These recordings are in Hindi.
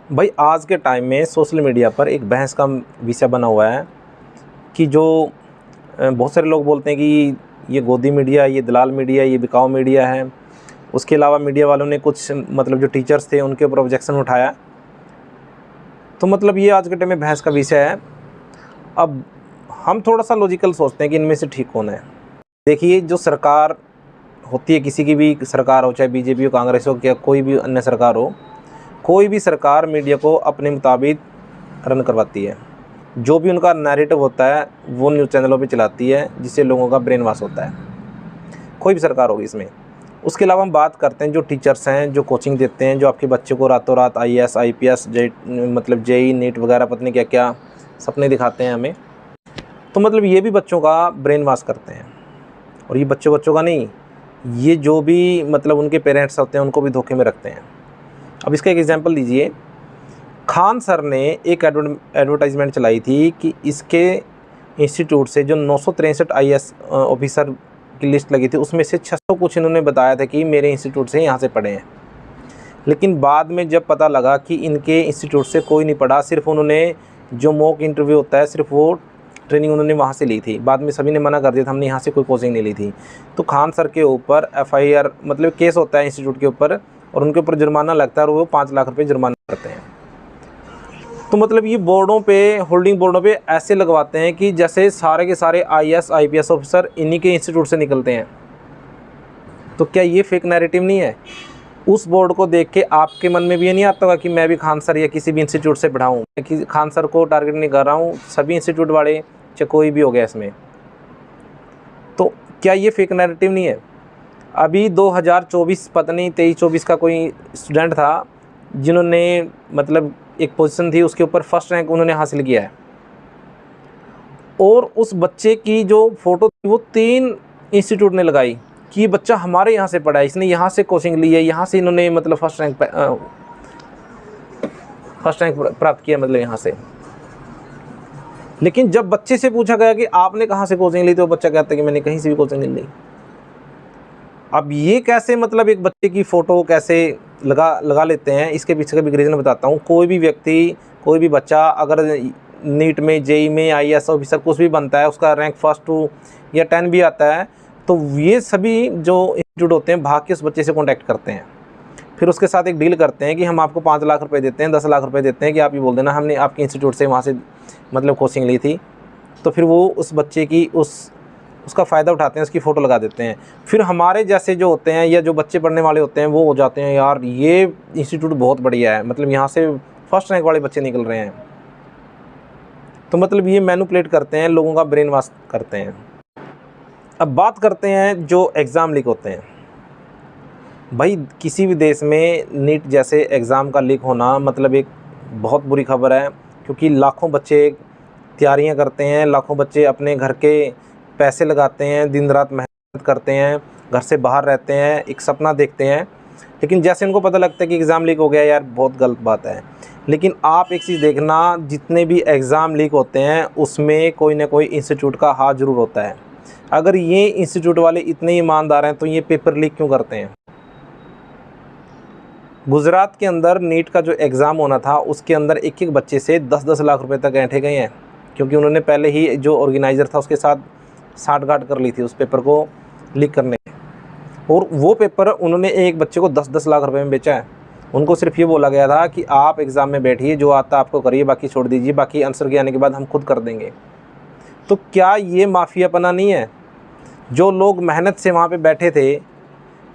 भाई आज के टाइम में सोशल मीडिया पर एक बहस का विषय बना हुआ है कि जो बहुत सारे लोग बोलते हैं कि ये गोदी मीडिया, ये दलाल मीडिया, ये बिकाऊ मीडिया है। उसके अलावा मीडिया वालों ने कुछ मतलब जो टीचर्स थे उनके ऊपर ऑब्जेक्शन उठाया। तो मतलब ये आज के टाइम में बहस का विषय है। अब हम थोड़ा सा लॉजिकल सोचते हैं कि इनमें से ठीक कौन है। देखिए, जो सरकार होती है, किसी की भी सरकार हो, चाहे बीजेपी हो, कांग्रेस हो, या कोई भी अन्य सरकार हो, कोई भी सरकार मीडिया को अपने मुताबिक रन करवाती है। जो भी उनका नैरेटिव होता है वो न्यूज़ चैनलों पे चलाती है, जिससे लोगों का ब्रेन वॉश होता है। कोई भी सरकार होगी इसमें। उसके अलावा हम बात करते हैं जो टीचर्स हैं, जो कोचिंग देते हैं, जो आपके बच्चे को रातों रात IAS IPS मतलब JEE नीट वगैरह पता नहीं क्या क्या सपने दिखाते हैं हमें। तो मतलब ये भी बच्चों का ब्रेन वॉश करते हैं। और ये बच्चों का नहीं, ये जो भी मतलब उनके पेरेंट्स होते हैं उनको भी धोखे में रखते हैं। अब इसका एक एग्जांपल लीजिए। खान सर ने एक एडवर्टाइजमेंट चलाई थी कि इसके इंस्टीट्यूट से जो 963 IAS ऑफिसर की लिस्ट लगी थी, उसमें से 600 कुछ इन्होंने बताया था कि मेरे इंस्टीट्यूट से यहाँ से पढ़े हैं। लेकिन बाद में जब पता लगा कि इनके इंस्टीट्यूट से कोई नहीं पढ़ा, सिर्फ उन्होंने जो मॉक इंटरव्यू होता है सिर्फ वो ट्रेनिंग उन्होंने वहाँ से ली थी। बाद में सभी ने मना कर दिया था, हमने यहाँ से कोई कोचिंग नहीं ली थी। तो खान सर के ऊपर FIR मतलब केस होता है इंस्टीट्यूट के ऊपर, और उनके ऊपर जुर्माना लगता है और वो 5 लाख रुपये जुर्माना करते हैं। तो मतलब ये बोर्डों पे, होल्डिंग बोर्डों पे ऐसे लगवाते हैं कि जैसे सारे के सारे IAS IPS ऑफिसर इन्हीं के इंस्टीट्यूट से निकलते हैं। तो क्या ये फेक नैरेटिव नहीं है? उस बोर्ड को देख के आपके मन में भी ये नहीं आता होगा कि मैं भी खान सर या किसी भी इंस्टीट्यूट से पढ़ाऊँ? कि खान सर को टारगेट नहीं कर रहा हूँ, सभी इंस्टीट्यूट वाले चाहे कोई भी हो गया इसमें। तो क्या ये फेक नैरेटिव नहीं है? अभी 2024 पता नहीं 23-24 का कोई स्टूडेंट था जिन्होंने मतलब एक पोजीशन थी उसके ऊपर फर्स्ट रैंक उन्होंने हासिल किया है, और उस बच्चे की जो फ़ोटो थी वो 3 इंस्टीट्यूट ने लगाई कि ये बच्चा हमारे यहाँ से पढ़ा है, इसने यहाँ से कोचिंग ली है, यहाँ से इन्होंने मतलब फर्स्ट रैंक प्राप्त किया, मतलब यहाँ से। लेकिन जब बच्चे से पूछा गया कि आपने कहाँ से कोचिंग ली, तो बच्चा कहता है कि मैंने कहीं से भी कोचिंग नहीं ली। अब ये कैसे मतलब एक बच्चे की फ़ोटो कैसे लगा लेते हैं, इसके पीछे का भी रीज़न बताता हूँ। कोई भी व्यक्ति, कोई भी बच्चा अगर नीट में, JEE में IAS ऑफिसर कुछ भी बनता है, उसका रैंक 1, 2 या 10 भी आता है, तो ये सभी जो इंस्टीट्यूट होते हैं भाग के उस बच्चे से कॉन्टैक्ट करते हैं। फिर उसके साथ एक डील करते हैं कि हम आपको 5 लाख रुपये देते हैं, 10 लाख रुपये देते हैं कि आप ये बोल देना हमने आपके इंस्टीट्यूट से वहाँ से मतलब कोचिंग ली थी। तो फिर वो उस बच्चे की उसका फ़ायदा उठाते हैं, उसकी फ़ोटो लगा देते हैं। फिर हमारे जैसे जो होते हैं या जो बच्चे पढ़ने वाले होते हैं वो हो जाते हैं, यार ये इंस्टीट्यूट बहुत बढ़िया है, मतलब यहाँ से फर्स्ट रैंक वाले बच्चे निकल रहे हैं। तो मतलब ये मैनिपुलेट करते हैं, लोगों का ब्रेन वॉश करते हैं। अब बात करते हैं जो एग्ज़ाम लीक होते हैं। भाई किसी भी देश में नीट जैसे एग्ज़ाम का लीक होना मतलब एक बहुत बुरी खबर है, क्योंकि लाखों बच्चे तैयारियां करते हैं, लाखों बच्चे अपने घर के पैसे लगाते हैं, दिन रात मेहनत करते हैं, घर से बाहर रहते हैं, एक सपना देखते हैं। लेकिन जैसे उनको पता लगता है कि एग्ज़ाम लीक हो गया, यार बहुत गलत बात है। लेकिन आप एक चीज़ देखना, जितने भी एग्ज़ाम लीक होते हैं उसमें कोई ना कोई इंस्टीट्यूट का हाथ ज़रूर होता है। अगर ये इंस्टीट्यूट वाले इतने ईमानदार हैं तो ये पेपर लीक क्यों करते हैं? गुजरात के अंदर नीट का जो एग्ज़ाम होना था उसके अंदर एक एक बच्चे से 10-10 लाख रुपए तक ऐंठे गए हैं, क्योंकि उन्होंने पहले ही जो ऑर्गेनाइज़र था उसके साथ साठगांठ कर ली थी उस पेपर को लीक करने। और वो पेपर उन्होंने एक बच्चे को 10-10 लाख रुपए में बेचा है। उनको सिर्फ ये बोला गया था कि आप एग्ज़ाम में बैठिए, जो आता आपको करिए, बाकी छोड़ दीजिए, बाकी आंसर के आने के बाद हम खुद कर देंगे। तो क्या ये माफियापना नहीं है? जो लोग मेहनत से वहाँ पे बैठे थे,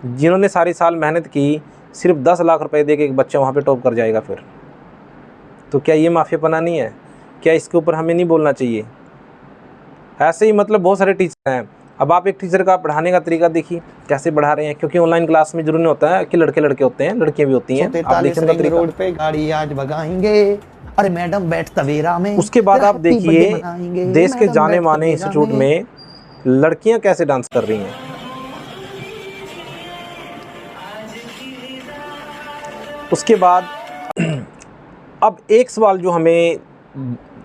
जिन्होंने सारी साल मेहनत की, सिर्फ 10 लाख रुपए दे के एक बच्चा वहाँ पे टॉप कर जाएगा फिर? तो क्या ये माफियापना नहीं है? क्या इसके ऊपर हमें नहीं बोलना चाहिए? ऐसे ही मतलब बहुत सारे टीचर हैं। अब आप एक टीचर का पढ़ाने का तरीका देखिए कैसे पढ़ा रहे हैं, क्योंकि ऑनलाइन क्लास में जरूरी नहीं होता है कि लड़के होते हैं, लड़कियां भी होती हैं। आप देखिए उनका तरीका। रोड पे गाड़ी आज भगाएंगे, अरे मैडम बैठ तवेरा में। उसके बाद आप देखिए देश के जाने माने इंस्टीट्यूट में लड़कियां कैसे डांस कर रही हैं। उसके बाद अब एक सवाल जो हमें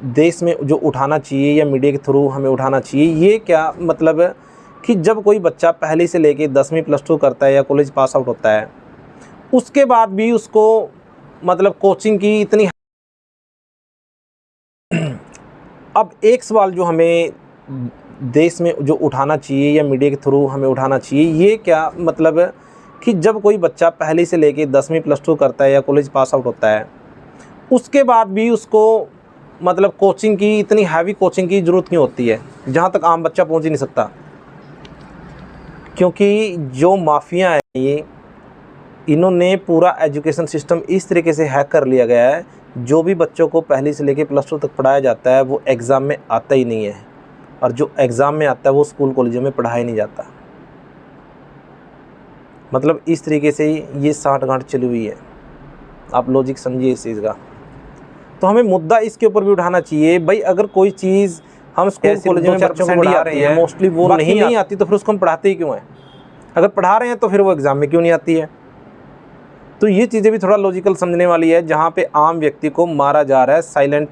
देश में जो उठाना चाहिए या मीडिया के थ्रू हमें उठाना चाहिए, ये क्या मतलब कि जब कोई बच्चा पहली से लेके 10वीं +2 करता है या कॉलेज पास आउट होता है, उसके बाद भी उसको मतलब कोचिंग की इतनी। अब एक सवाल जो हमें देश में जो उठाना चाहिए या मीडिया के थ्रू हमें उठाना चाहिए, ये क्या मतलब कि जब कोई बच्चा पहली से लेके 10वीं +2 करता है या कॉलेज पास आउट होता है, उसके बाद भी उसको मतलब कोचिंग की इतनी हैवी कोचिंग की ज़रूरत क्यों होती है, जहाँ तक आम बच्चा पहुँच ही नहीं सकता। क्योंकि जो माफिया है ये, इन्होंने पूरा एजुकेशन सिस्टम इस तरीके से हैक कर लिया गया है, जो भी बच्चों को पहली से लेके +2 तक पढ़ाया जाता है वो एग्ज़ाम में आता ही नहीं है, और जो एग्ज़ाम में आता है वो स्कूल कॉलेजों में पढ़ाया नहीं जाता। मतलब इस तरीके से ये साठ-गांठ चली हुई है। आप लॉजिक समझिए इस चीज़ का। तो हमें मुद्दा इसके ऊपर भी उठाना चाहिए भाई, अगर कोई चीज़ हम स्कूल कॉलेज में बच्चों को पढ़ा रहे हैं, मोस्टली वो नहीं आती, तो फिर उसको हम पढ़ाते ही क्यों हैं? अगर पढ़ा रहे हैं तो फिर वो एग्ज़ाम में क्यों नहीं आती है? तो ये चीज़ें भी थोड़ा लॉजिकल समझने वाली है, जहाँ पे आम व्यक्ति को मारा जा रहा है साइलेंट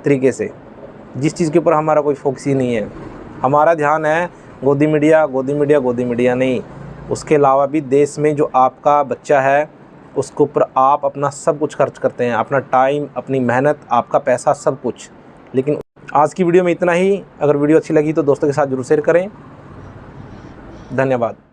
तरीके से, जिस चीज़ के ऊपर हमारा कोई फोकस ही नहीं है। हमारा ध्यान है गोदी मीडिया, गोदी मीडिया, गोदी मीडिया नहीं, उसके अलावा भी देश में जो आपका बच्चा है उसके ऊपर आप अपना सब कुछ खर्च करते हैं, अपना टाइम, अपनी मेहनत, आपका पैसा, सब कुछ। लेकिन आज की वीडियो में इतना ही। अगर वीडियो अच्छी लगी तो दोस्तों के साथ ज़रूर शेयर करें। धन्यवाद।